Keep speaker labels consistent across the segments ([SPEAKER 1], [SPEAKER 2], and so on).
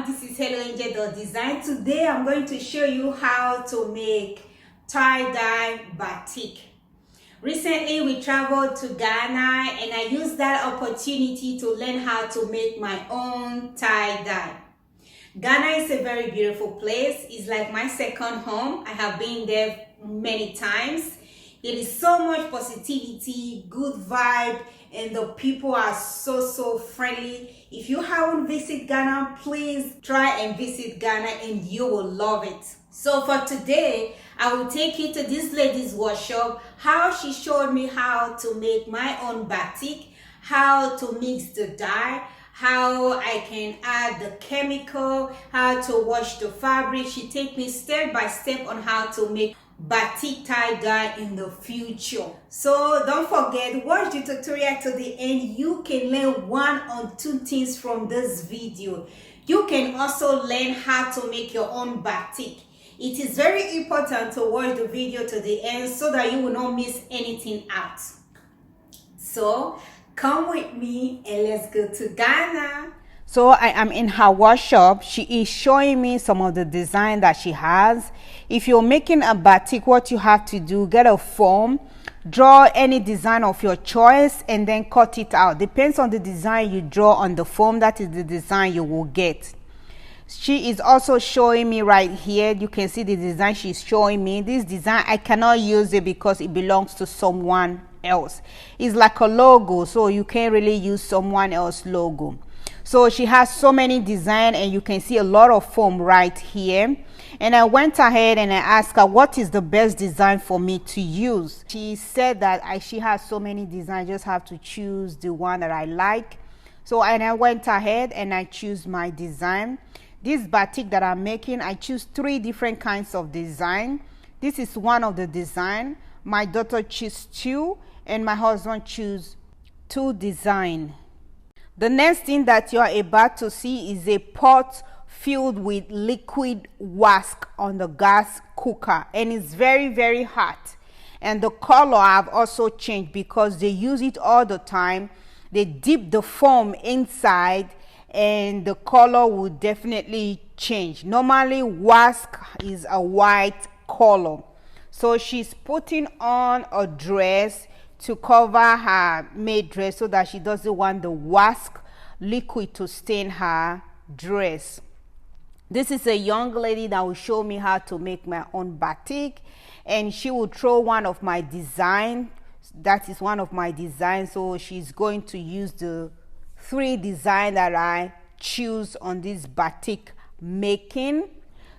[SPEAKER 1] This is Helloangel.design. Today I'm going to show you how to make tie-dye batik. Recently we traveled to Ghana and I used that opportunity to learn how to make my own tie-dye. Ghana is a very beautiful place. It's like my second home. I have been there many times. It is so much positivity, good vibe, and the people are so friendly. If you haven't visited Ghana, please try and visit Ghana and you will love it. So for today, I will take you to this lady's workshop, how she showed me how to make my own batik, how to mix the dye, how I can add the chemical, how to wash the fabric. She take me step by step on how to make batik tie-dye in the future. So don't forget, watch the tutorial to the end. You can learn one or two things from this video. You can also learn how to make your own batik. It is very important to watch the video to the end so that you will not miss anything out. So come with me and let's go to Ghana. So I am in her workshop. She is showing me some of the design that she has. If you're making a batik, what you have to do, get a foam, draw any design of your choice and then cut it out. Depends on the design you draw on the foam, that is the design you will get. She is also showing me right here. You can see the design she's showing me. This design, I cannot use it because it belongs to someone else. It's like a logo, so you can't really use someone else's logo. So she has so many designs and you can see a lot of foam right here. And I went ahead and I asked her what is the best design for me to use. She said that she has so many designs, I just have to choose the one that I like. So and I went ahead and I choose my design. This batik that I'm making, I choose 3 different kinds of design. This is one of the design. My daughter chose 2 and my husband choose 2 design. The next thing that you are about to see is a pot filled with liquid wax on the gas cooker, and it's very hot. And the color have also changed because they use it all the time. They dip the foam inside and the color will definitely change. Normally wax is a white color. So she's putting on a dress to cover her made dress so that she doesn't want the wax liquid to stain her dress. This is a young lady that will show me how to make my own batik, and she will throw one of my design. That is one of my designs. So she's going to use the 3 design that I choose on this batik making.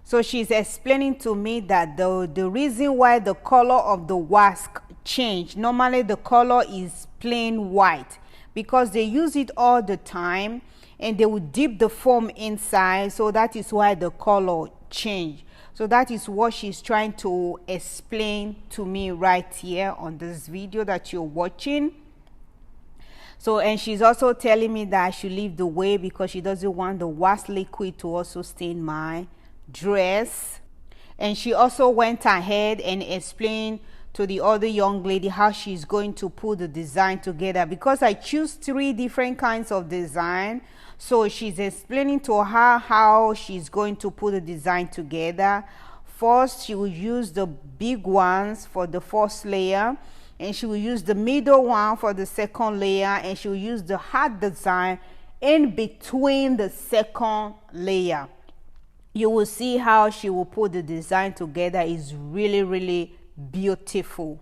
[SPEAKER 1] So she's explaining to me that the reason why the color of the wax change, normally the color is plain white, because they use it all the time and they will dip the foam inside, so that is why the color change. So that is what she's trying to explain to me right here on this video that you're watching. So, and she's also telling me that I should leave the way because she doesn't want the wax liquid to also stain my dress. And she also went ahead and explained to the other young lady how she's going to put the design together, because I choose 3 different kinds of design. So she's explaining to her how she's going to put the design together. First, she will use the big ones for the first layer, and she will use the middle one for the second layer, and she will use the heart design in between the second layer. You will see how she will put the design together. Is really beautiful.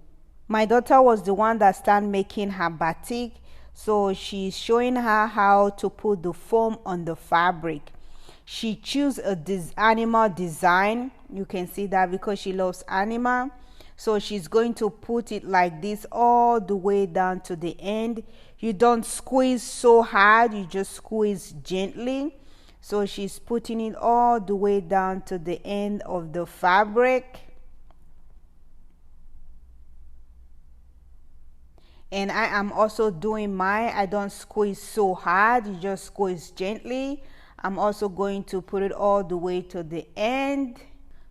[SPEAKER 1] My daughter was the one that started making her batik, so she's showing her how to put the foam on the fabric. She chose this animal design. You can see that because she loves animal. So she's going to put it like this all the way down to the end. You don't squeeze so hard, you just squeeze gently. So she's putting it all the way down to the end of the fabric. And I am also doing mine. I don't squeeze so hard, you just squeeze gently. I'm also going to put it all the way to the end.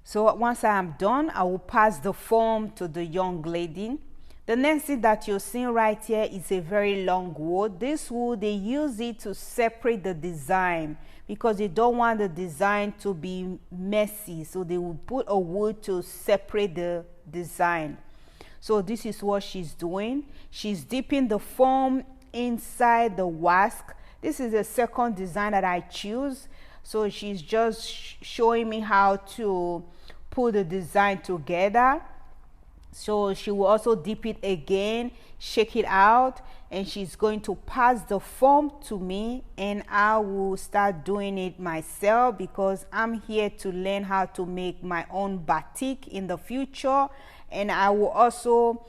[SPEAKER 1] So once I am done, I will pass the foam to the young lady The next thing that you're seeing right here is a very long wood. This wood, they use it to separate the design because they don't want the design to be messy. So they will put a wood to separate the design. So this is what she's doing. She's dipping the foam inside the wax. This is the second design that I choose. So she's just showing me how to put the design together. So she will also dip it again, shake it out, and she's going to pass the foam to me, and I will start doing it myself because I'm here to learn how to make my own batik in the future, and I will also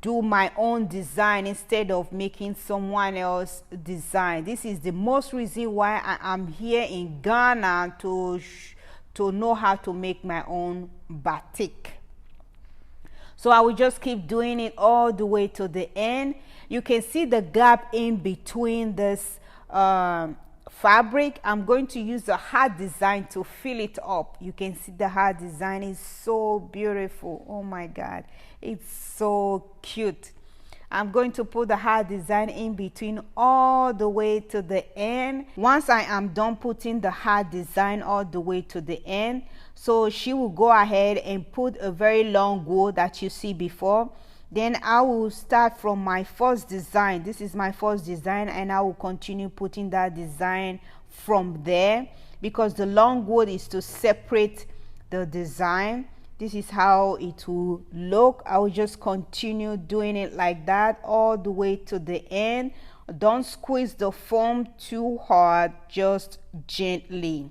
[SPEAKER 1] do my own design instead of making someone else design. This is the most reason why I am here in Ghana, to know how to make my own batik. So I will just keep doing it all the way to the end. You can see the gap in between this fabric. I'm going to use the hard design to fill it up. You can see the hard design is so beautiful. Oh my God, it's so cute. I'm going to put the hard design in between all the way to the end. Once I am done putting the hard design all the way to the end, so she will go ahead and put a very long wood that you see before. Then I will start from my first design. This is my first design, and I will continue putting that design from there because the long wood is to separate the design. This is how it will look. I will just continue doing it like that all the way to the end. Don't squeeze the foam too hard, just gently.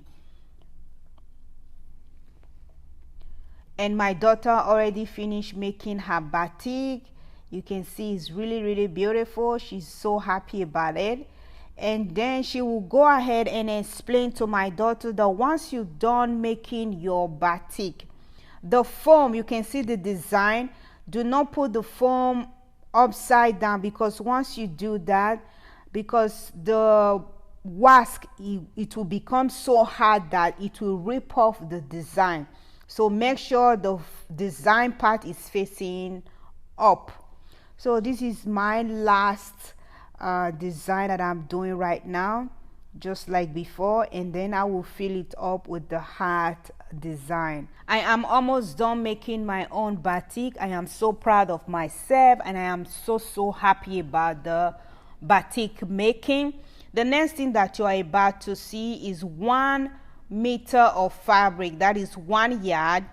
[SPEAKER 1] And my daughter already finished making her batik. You can see it's really beautiful. She's so happy about it. And then she will go ahead and explain to my daughter that once you're done making your batik, the foam, you can see the design, do not put the foam upside down, because once you do that, because the wax, it will become so hard that it will rip off the design. So make sure the design part is facing up. So this is my last design that I'm doing right now, just like before, and then I will fill it up with the heart design. I am almost done making my own batik. I am so proud of myself, and I am so happy about the batik making. The next thing that you are about to see is 1 meter of fabric, that is 1 yard.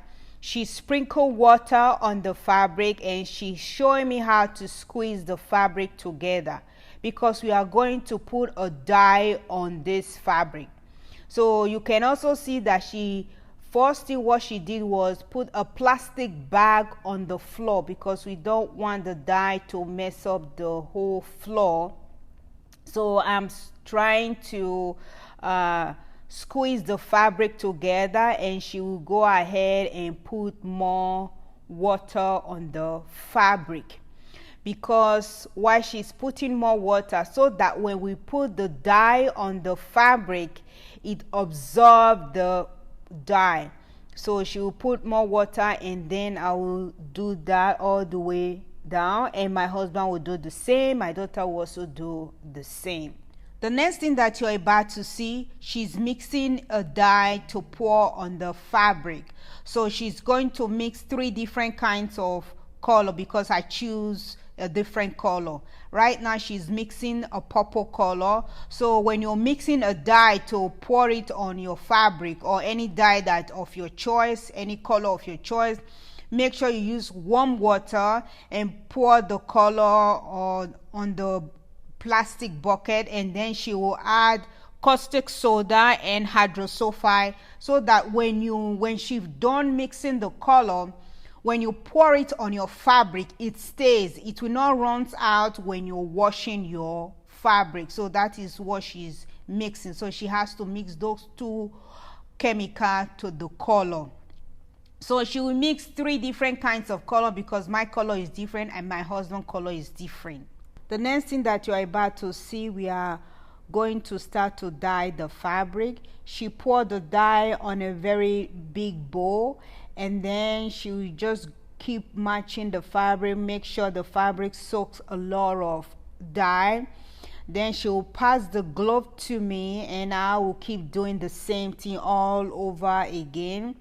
[SPEAKER 1] She sprinkled water on the fabric, and she's showing me how to squeeze the fabric together because we are going to put a dye on this fabric. So you can also see that first thing what she did was put a plastic bag on the floor because we don't want the dye to mess up the whole floor. So I'm trying to squeeze the fabric together, and she will go ahead and put more water on the fabric, because why she's putting more water, so that when we put the dye on the fabric, it absorbs the dye. So she will put more water, and then I will do that all the way down, and my husband will do the same. My daughter will also do the same. The next thing that you're about to see, she's mixing a dye to pour on the fabric. So she's going to mix 3 different kinds of color because I choose a different color. Right now she's mixing a purple color. So when you're mixing a dye to pour it on your fabric, or any dye that of your choice, any color of your choice, make sure you use warm water and pour the color on the plastic bucket, and then she will add caustic soda and hydrosulfide, so that when she's done mixing the color, when you pour it on your fabric, it stays. It will not run out when you're washing your fabric. So that is what she's mixing. So she has to mix those 2 chemicals to the color. So she will mix 3 different kinds of color because my color is different and my husband's color is different. The next thing that you are about to see, we are going to start to dye the fabric. She poured the dye on a very big bowl, and then she will just keep matching the fabric, make sure the fabric soaks a lot of dye. Then she will pass the glove to me, and I will keep doing the same thing all over again.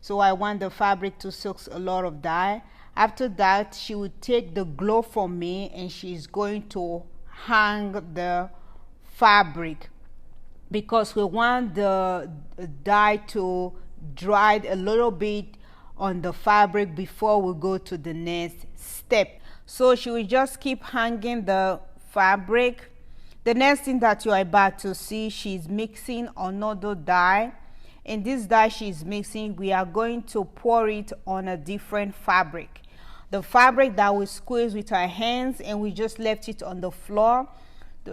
[SPEAKER 1] So I want the fabric to soak a lot of dye. After that, she will take the glove from me and she's going to hang the fabric, because we want the dye to dry a little bit on the fabric before we go to the next step. So she will just keep hanging the fabric. The next thing that you are about to see, she's mixing another dye. In this dye she's mixing, we are going to pour it on a different fabric. The fabric that we squeeze with our hands and we just left it on the floor.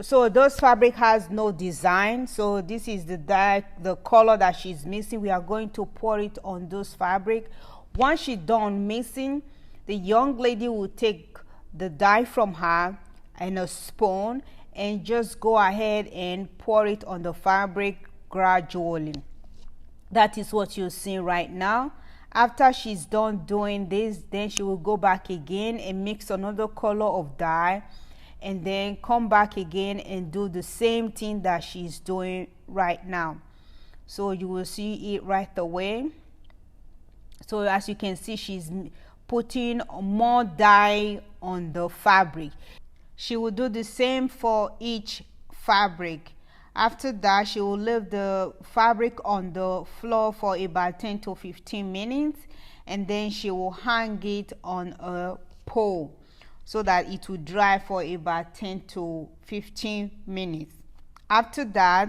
[SPEAKER 1] So those fabric has no design. So this is the dye, the color that she's mixing. We are going to pour it on those fabric. Once she's done mixing, the young lady will take the dye from her and a spoon and just go ahead and pour it on the fabric gradually. That is what you're seeing right now. After she's done doing this, then she will go back again and mix another color of dye, and then come back again and do the same thing that she's doing right now. So you will see it right away. So as you can see, she's putting more dye on the fabric. She will do the same for each fabric. After that, she will leave the fabric on the floor for about 10 to 15 minutes, and then she will hang it on a pole so that it will dry for about 10 to 15 minutes. After that,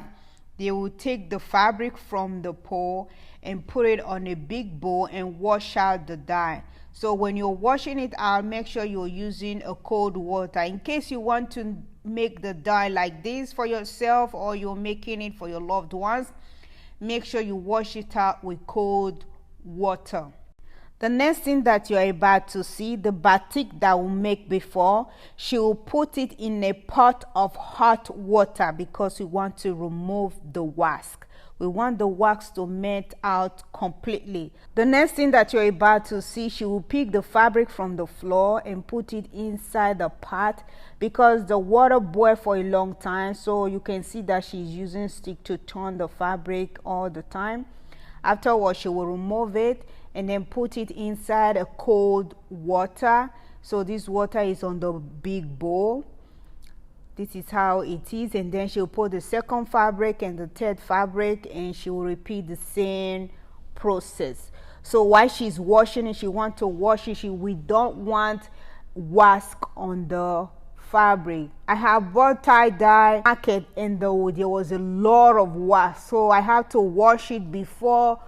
[SPEAKER 1] they will take the fabric from the pole and put it on a big bowl and wash out the dye. So when you're washing it out, make sure you're using a cold water. In case you want to make the dye like this for yourself, or you're making it for your loved ones, make sure you wash it out with cold water. The next thing that you're about to see, the batik that we'll make before, she will put it in a pot of hot water because we want to remove the wax. We want the wax to melt out completely. The next thing that you're about to see, she will pick the fabric from the floor and put it inside the pot because the water boiled for a long time. So you can see that she's using stick to turn the fabric all the time. Afterwards, she will remove it and then put it inside a cold water. So this water is on the big bowl. This is how it is, and then she'll put the second fabric and the third fabric, and she will repeat the same process. So while she's washing it, she wants to wash it. We don't want wax on the fabric. I have bought tie-dye market and there was a lot of wax, so I have to wash it before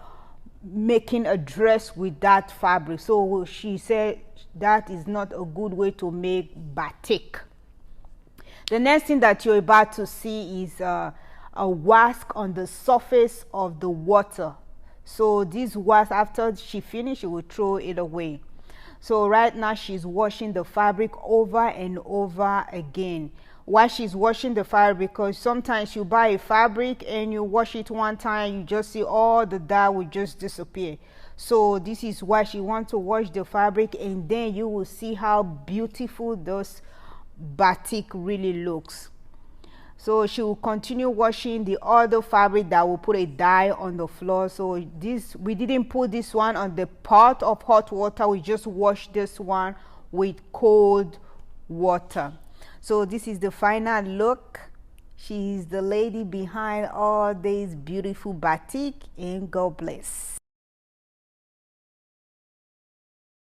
[SPEAKER 1] making a dress with that fabric. So she said that is not a good way to make batik. The next thing that you're about to see is a wax on the surface of the water. So this wax, after she finishes, she will throw it away. So right now she's washing the fabric over and over again. While she's washing the fabric, because sometimes you buy a fabric and you wash it one time, you just see all the dye will just disappear. So this is why she wants to wash the fabric, and then you will see how beautiful those batik really looks. So she will continue washing the other fabric that will put a dye on the floor. So this, we didn't put this one on the pot of hot water, we just washed this one with cold water. So this is the final look. She's the lady behind all these beautiful batik, and God bless.